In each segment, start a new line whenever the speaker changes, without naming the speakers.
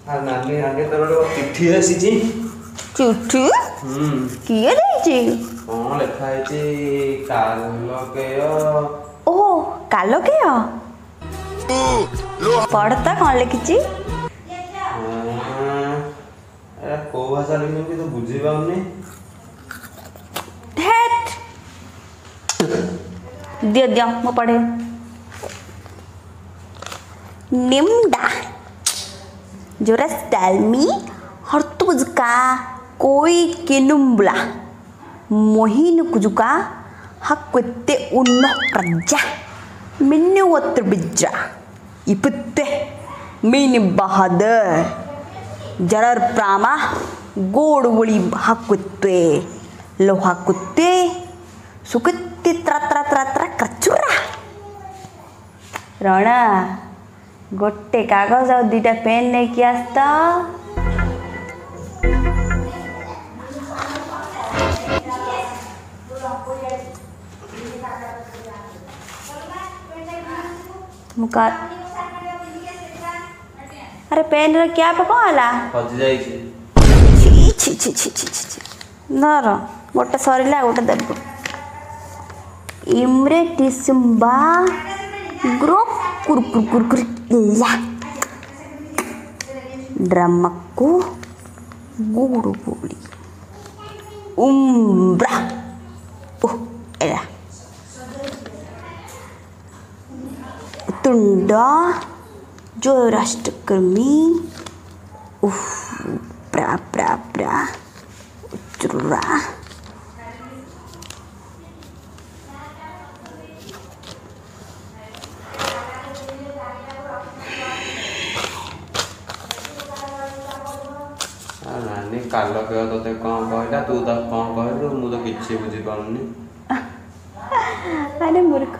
हाँ नानी आगे तो रोड चिट्ठी आसी जी।
चिट्ठी? किए देछि?
कौन लिखा है जी? कालकेय।
ओह कालकेय। पढ़ता कौन लिखिछि?
को भाषा लिखि कि तो बुझी पाउनी।
हेट दियो दियो मो पढ़े। निम्दा जोरस टेल मी हर्तुजका कोई किनुम्बला मोहिन कुजुका हक्वेते उन्नो प्रजा मिन्नु वत्र बिजा इपत्ते मीन बहादुर जरर प्रामा गोडवळी हक्वेते लो हक्वेते सुकत्ते त्रा त्रा त्रा त्रा कचुरा रणा गोटे कागज और दुटा पेन लेके आस्ता। मुका अरे पेन रे क्या पकाला
हज जाई
छी छी छी छी छी छी नर गोटे सरीला गोटे देबो इमरे टिसुम्बा ग्रोप कुरकुर कुरकुर ला ड्रामाको गुडु बोली उम्ब्रा ओह एला तुंडा जो राष्ट्रकर्मी उफ प्रा प्रा प्रा चुरा
नानी कालकेय तोते कौन कहला तू तो कौन कहलु मु तो किछि बुझी पाउनी।
अरे मूर्ख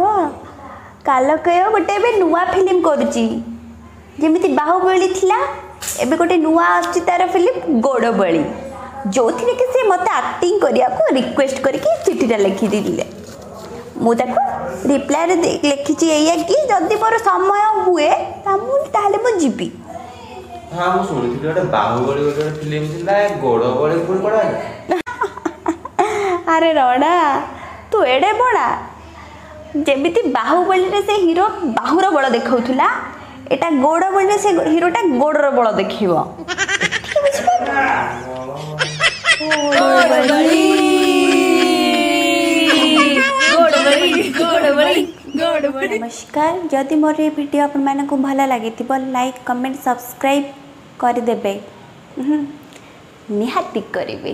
कालकेय गोटे बे नुआ फिल्म करूची जेमिति बाहुबली थिला एबे गोटे नुआ आछि तार फिल्म गोडबली जो थी कि से मते एक्टिंग करिया को रिक्वेस्ट करके चिट्ठीटा लिखि दिले मु ताको रिप्लाई रे लिखिची एया कि जदी मोर समय हुए ताले मु जीबी।
हाँ मु सुनिथि गोटे बाहुबली गोटे फिल्म थिला गोडबली कोन पड़ा।
अरे रडा तू एडे बड़ा जेमिति बाहुबली रे से हीरो बाहुर बळ देखाउथुला एटा गोडबली रे से हीरोटा गोडर बळ देखिबो। नमस्कार जदि मोर ये वीडियो अपन माने को भला लागे थिबो लाइक कमेंट सब्सक्राइब कर देबे निहाती करिवे।